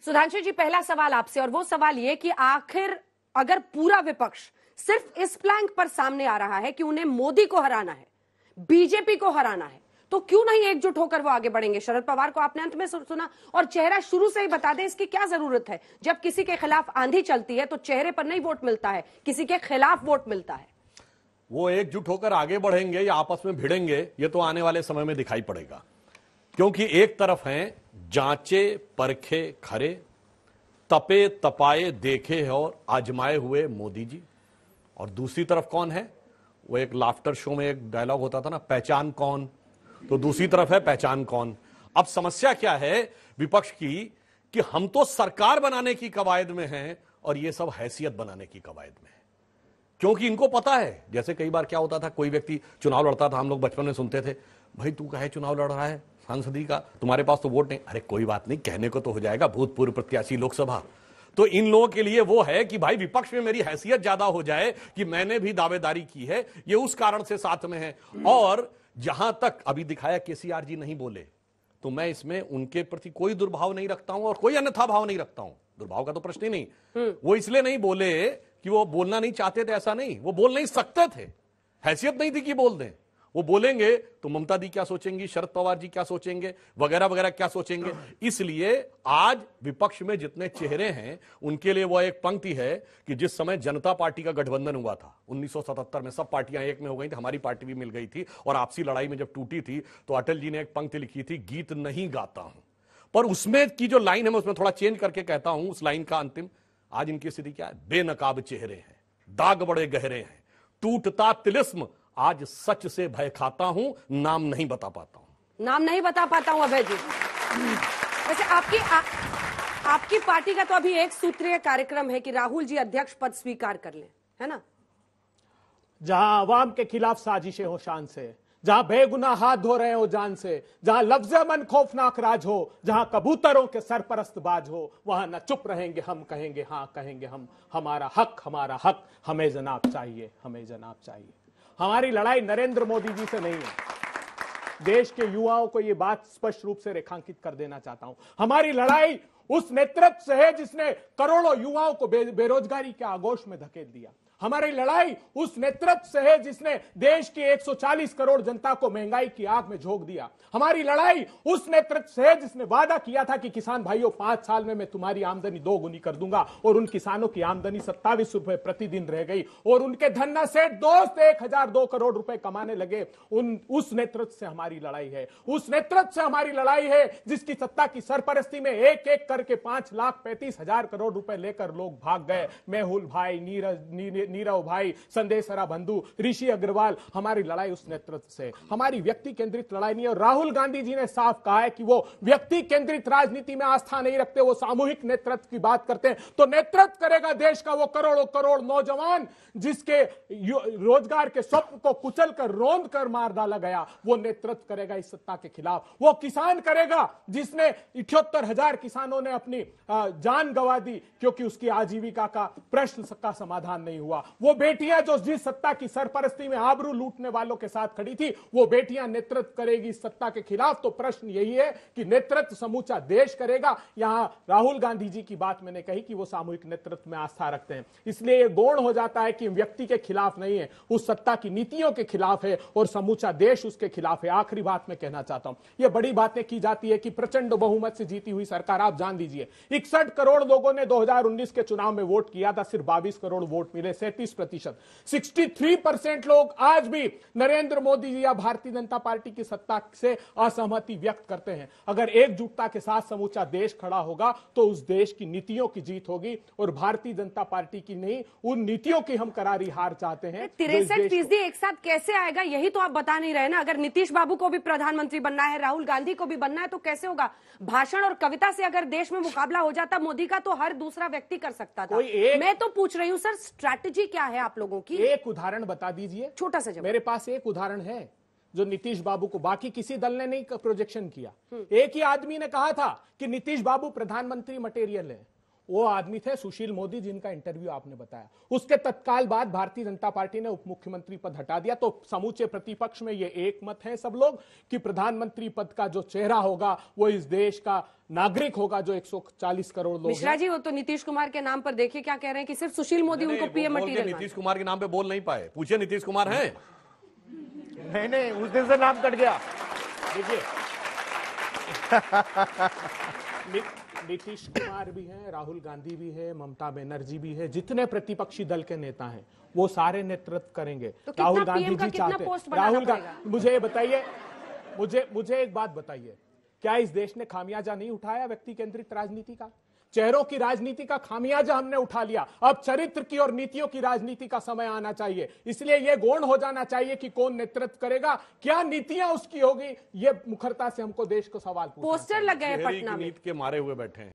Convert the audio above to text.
सुधांशु जी, पहला सवाल आपसे, और वो सवाल ये कि आखिर अगर पूरा विपक्ष सिर्फ इस प्लैंक पर सामने आ रहा है कि उन्हें मोदी को हराना है, बीजेपी को हराना है, तो क्यों नहीं एकजुट होकर वो आगे बढ़ेंगे? शरद पवार को आपने अंत में सुना, और चेहरा शुरू से ही बता दें, इसकी क्या जरूरत है? जब किसी के खिलाफ आंधी चलती है तो चेहरे पर नहीं वोट मिलता है, किसी के खिलाफ वोट मिलता है। वो एकजुट होकर आगे बढ़ेंगे या आपस में भिड़ेंगे, ये तो आने वाले समय में दिखाई पड़ेगा। क्योंकि एक तरफ हैं जांचे परखे खरे, तपे तपाए देखे और आजमाए हुए मोदी जी, और दूसरी तरफ कौन है? वो एक लाफ्टर शो में एक डायलॉग होता था ना, पहचान कौन, तो दूसरी तरफ है पहचान कौन। अब समस्या क्या है विपक्ष की कि हम तो सरकार बनाने की कवायद में हैं और ये सब हैसियत बनाने की कवायद में है। क्योंकि इनको पता है, जैसे कई बार क्या होता था, कोई व्यक्ति चुनाव लड़ता था, हम लोग बचपन में सुनते थे, भाई तू काहे चुनाव लड़ रहा है सांसदी का, तुम्हारे पास तो वोट नहीं। अरे कोई बात नहीं, कहने को तो हो जाएगा, भूतपूर्व प्रत्याशी लोकसभा। तो इन लोगों के लिए वो है कि भाई विपक्ष में मेरी हैसियत ज्यादा हो जाए कि मैंने भी दावेदारी की है, ये उस कारण से साथ में है। और जहां तक अभी दिखाया केसीआर जी नहीं बोले, तो मैं इसमें उनके प्रति कोई दुर्भाव नहीं रखता हूं और कोई अन्यथा भाव नहीं रखता हूं। दुर्भाव का तो प्रश्न ही नहीं। वो इसलिए नहीं बोले कि वो बोलना नहीं चाहते थे, ऐसा नहीं, वो बोल नहीं सकते थे, हैसियत नहीं थी कि बोल दें। वो बोलेंगे तो ममता दी क्या सोचेंगी, शरद पवार जी क्या सोचेंगे, वगैरह वगैरह क्या सोचेंगे। इसलिए आज विपक्ष में जितने चेहरे हैं उनके लिए वो एक पंक्ति है कि जिस समय जनता पार्टी का गठबंधन हुआ था 1977 में, सब पार्टियां एक में हो गई थी, हमारी पार्टी भी मिल गई थी, और आपसी लड़ाई में जब टूटी थी तो अटल जी ने एक पंक्ति लिखी थी, गीत नहीं गाता हूं, पर उसमें की जो लाइन है मैं उसमें थोड़ा चेंज करके कहता हूं। उस लाइन का अंतिम, आज इनकी स्थिति क्या है? बेनकाब चेहरे हैं, दाग बड़े गहरे हैं, टूटता तिलिस्म, आज सच से भय खाता हूं, नाम नहीं बता पाता हूं। नाम नहीं बता पाता हूं अभय जी। वैसे आपकी पार्टी का तो अभी एक सूत्रीय कार्यक्रम है कि राहुल जी अध्यक्ष पद स्वीकार कर लें, है ना? जहां आवाम के खिलाफ साजिशें हो शान से, जहां बेगुनाह हाथ धो रहे हो जान से, जहां लफ्ज़े मन खौफनाक राज हो, जहां कबूतरों के सरपरस्त बाज हो, वहां न चुप रहेंगे हम, कहेंगे हां, कहेंगे हम, हमारा हक, हमें जनाब चाहिए, हमें जनाब चाहिए। हमारी लड़ाई नरेंद्र मोदी जी से नहीं है। देश के युवाओं को यह बात स्पष्ट रूप से रेखांकित कर देना चाहता हूं। हमारी लड़ाई उस नेतृत्व से है जिसने करोड़ों युवाओं को बेरोजगारी के आगोश में धकेल दिया। हमारी लड़ाई उस नेतृत्व से है जिसने देश की 140 करोड़ जनता को महंगाई की आग में झोंक दिया। हमारी लड़ाई उस नेतृत्व से है जिसने वादा किया था कि किसान भाइयों 5 साल में मैं तुम्हारी आमदनी 2 गुनी कर दूंगा, और उन किसानों की आमदनी 27 रुपए प्रतिदिन रह गई, और उनके धन्ना सेठ दोस्त 1002 करोड़ रुपए कमाने लगे। उस नेतृत्व से हमारी लड़ाई है। उस नेतृत्व से हमारी लड़ाई है जिसकी सत्ता की सरपरस्ती में एक एक करके 5,35,000 करोड़ रुपए लेकर लोग भाग गए। मेहुल भाई, नीरव भाई, संदेश बंधु, ऋषि अग्रवाल, हमारी लड़ाई उस नेतृत्व से। हमारी व्यक्ति केंद्रित लड़ाई नहीं है। और राहुल गांधी जी ने साफ कहा है कि वो व्यक्ति केंद्रित राजनीति में आस्था नहीं रखते, वो सामूहिक नेतृत्व की बात करते हैं। तो नेतृत्व करेगा देश का वो करोड़ों करोड़ नौजवान जिसके रोजगार के स्वप्न को कुचल कर, रोंद कर मार डाला गया, वो नेतृत्व करेगा इस सत्ता के खिलाफ। वो किसान करेगा जिसने 78,000 किसानों ने अपनी जान गंवा दी क्योंकि उसकी आजीविका का प्रश्न का समाधान नहीं हुआ। वो बेटियां जो जिस सत्ता की सरपरस्ती में आबरू लूटने वालों के साथ खड़ी थी, वो बेटियां नेतृत्व करेगी इस सत्ता के खिलाफ। तो प्रश्न यही है कि नेतृत्व समूचा देश करेगा। यहां राहुल गांधी जी की बात मैंने कही कि वो सामूहिक नेतृत्व में आस्था रखते हैं, इसलिए ये गौण हो जाता है कि व्यक्ति के खिलाफ नहीं है, उस सत्ता की नीतियों के खिलाफ है और समूचा देश उसके खिलाफ है। आखिरी बात मैं कहना चाहता हूं, ये बड़ी बातें की जाती है कि प्रचंड बहुमत से जीती हुई सरकार। आप जान लीजिए 61 करोड़ लोगों ने 2019 के चुनाव में वोट किया था, सिर्फ 22 करोड़ वोट मिले, 37%। 63% लोग आज भी नरेंद्र मोदी जी या भारतीय जनता पार्टी की सत्ता से असहमति व्यक्त करते हैं। अगर एकजुटता के साथ समूचा देश खड़ा होगा तो उस देश की नीतियों की जीत होगी, और भारतीय जनता पार्टी की नहीं, उन नीतियों की हम करारी हार चाहते हैं। 63% एक साथ कैसे आएगा, यही तो आप बता नहीं रहे ना। अगर नीतीश बाबू को भी प्रधानमंत्री बनना है, राहुल गांधी को भी बनना है, तो कैसे होगा? भाषण और कविता से अगर देश में मुकाबला हो जाता मोदी का, तो हर दूसरा व्यक्ति कर सकता था। मैं तो पूछ रही हूँ सर, स्ट्रैटेजी क्या है आप लोगों की? एक उदाहरण बता दीजिए, छोटा सा। मेरे पास एक उदाहरण है जो नीतीश बाबू को, बाकी किसी दल ने नहीं प्रोजेक्शन किया। एक ही आदमी ने कहा था कि नीतीश बाबू प्रधानमंत्री मटेरियल है। वो आदमी थे सुशील मोदी, जिनका इंटरव्यू आपने बताया। उसके तत्काल बाद भारतीय जनता पार्टी ने उप मुख्यमंत्री पद हटा दिया। तो समूचे प्रतिपक्ष में ये एक मत है सब लोग कि प्रधानमंत्री पद का जो चेहरा होगा वो इस देश का नागरिक होगा, जो 140 करोड़ लोग। मिश्रा जी, वो तो नीतीश कुमार के नाम पर देखिए क्या कह रहे हैं कि सिर्फ सुशील मोदी उनको पीएम मटीरियल। नीतीश कुमार के नाम पे बोल नहीं पाए, पूछिए नीतीश कुमार हैं? नहीं, उस दिन से नाम कट गया। देखिए नीतीश कुमार भी हैं, राहुल गांधी भी है, ममता बनर्जी भी है, जितने प्रतिपक्षी दल के नेता हैं वो सारे नेतृत्व करेंगे। तो राहुल गांधी PM का जी कितना चाहते पोस्ट हैं। बनाना राहुल पड़ेगा? गांधी, मुझे बताइए, मुझे एक बात बताइए, क्या इस देश ने खामियाजा नहीं उठाया व्यक्ति केंद्रित राजनीति का? चेहरों की राजनीति का खामियाजा हमने उठा लिया। अब चरित्र की और नीतियों की राजनीति का समय आना चाहिए। इसलिए यह गौण हो जाना चाहिए कि कौन नेतृत्व करेगा, क्या नीतियां उसकी होगी। ये मुखरता से हमको देश को सवाल पूछना पोस्टर लग गए चेहरे की पटना में। नीति के मारे हुए बैठे हैं।